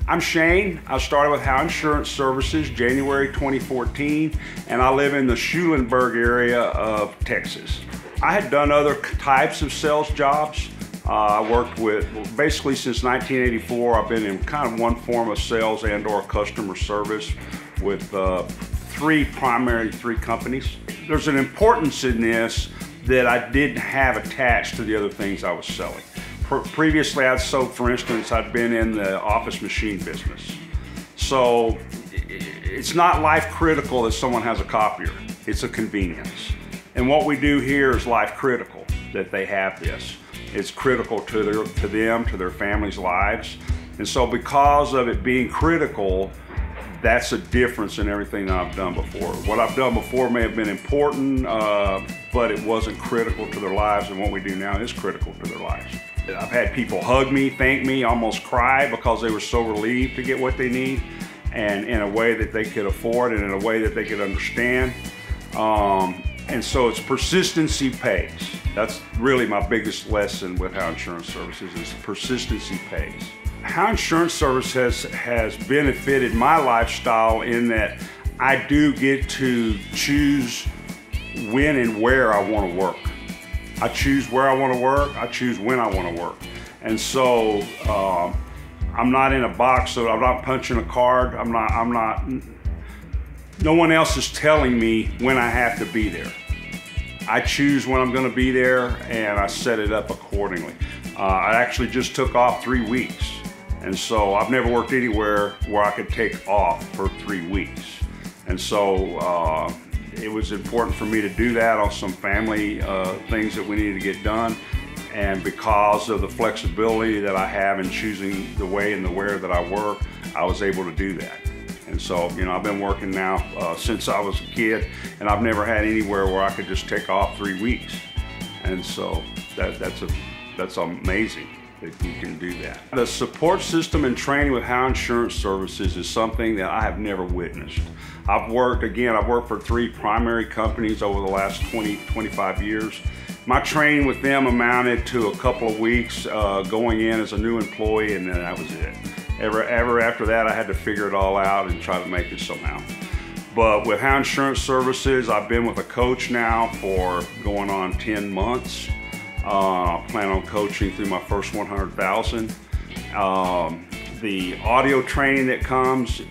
I'm Shane. I started with Howe Insurance Services January 2014, and I live in the Schulenburg area of Texas. I had done other types of sales jobs. I worked with, basically since 1984, I've been in kind of one form of sales and/or customer service with three companies. There's an importance in this that I didn't have attached to the other things I was selling. Previously, I'd sold, for instance, I'd been in the office machine business. So it's not life critical that someone has a copier. It's a convenience. And what we do here is life critical that they have this. It's critical to them, to their families' lives. And so because of it being critical, that's a difference in everything that I've done before. What I've done before may have been important, but it wasn't critical to their lives, and what we do now is critical to their lives. I've had people hug me, thank me, almost cry because they were so relieved to get what they need, and in a way that they could afford and in a way that they could understand. And so it's persistency pays. That's really my biggest lesson with Howe Insurance Services is persistency pays. Howe Insurance Service has benefited my lifestyle in that I do get to choose when and where I want to work. I choose where I want to work, I choose when I want to work. And so I'm not in a box, so I'm not punching a card, no one else is telling me when I have to be there. I choose when I'm going to be there and I set it up accordingly. I actually just took off 3 weeks. And so I've never worked anywhere where I could take off for 3 weeks. And so it was important for me to do that on some family things that we needed to get done. And because of the flexibility that I have in choosing the way and the where that I work, I was able to do that. And so, you know, I've been working now since I was a kid, and I've never had anywhere where I could just take off 3 weeks. And so that's amazing that you can do that. The support system and training with Howe Insurance Services is something that I have never witnessed. I've worked for 3 primary companies over the last 25 years. My training with them amounted to a couple of weeks going in as a new employee, and then that was it. Ever after that, I had to figure it all out and try to make it somehow. But with Howe Insurance Services, I've been with a coach now for going on 10 months. I plan on coaching through my first 100,000. The audio training that comes,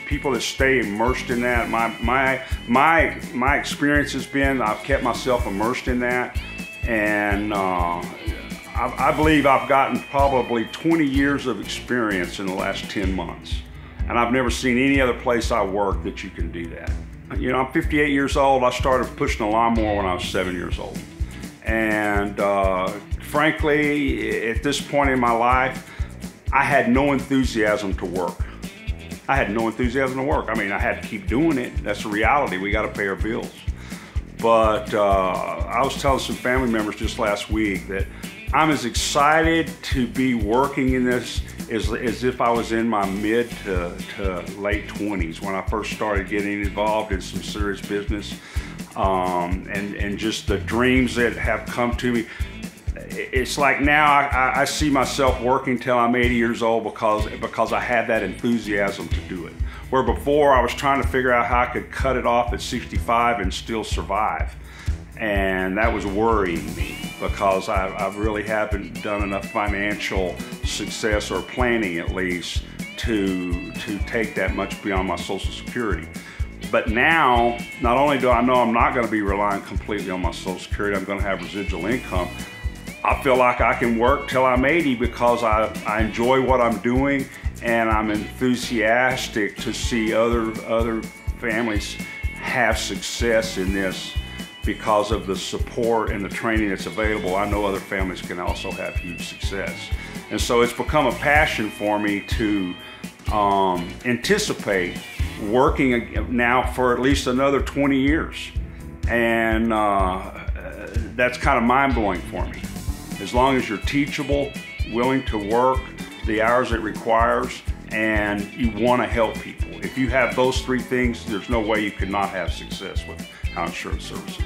people that stay immersed in that. My experience has been I've kept myself immersed in that, and I believe I've gotten probably 20 years of experience in the last 10 months. And I've never seen any other place I work that you can do that. You know, I'm 58 years old. I started pushing a lawnmower when I was 7 years old. And frankly, at this point in my life, I had no enthusiasm to work. I had no enthusiasm to work. I mean, I had to keep doing it. That's the reality. We got to pay our bills. But I was telling some family members just last week that I'm as excited to be working in this as if I was in my mid to late 20s when I first started getting involved in some serious business, and just the dreams that have come to me. It's like now I see myself working till I'm 80 years old because I had that enthusiasm to do it. Where before I was trying to figure out how I could cut it off at 65 and still survive. And that was worrying me because I really haven't done enough financial success or planning at least to take that much beyond my Social Security. But now, not only do I know I'm not going to be relying completely on my Social Security, I'm going to have residual income. I feel like I can work till I'm 80 because I enjoy what I'm doing, and I'm enthusiastic to see other families have success in this because of the support and the training that's available. I know other families can also have huge success. And so it's become a passion for me to anticipate working now for at least another 20 years. And that's kind of mind-blowing for me. As long as you're teachable, willing to work the hours it requires, and you want to help people. If you have those 3 things, there's no way you could not have success with Howe Insurance Services.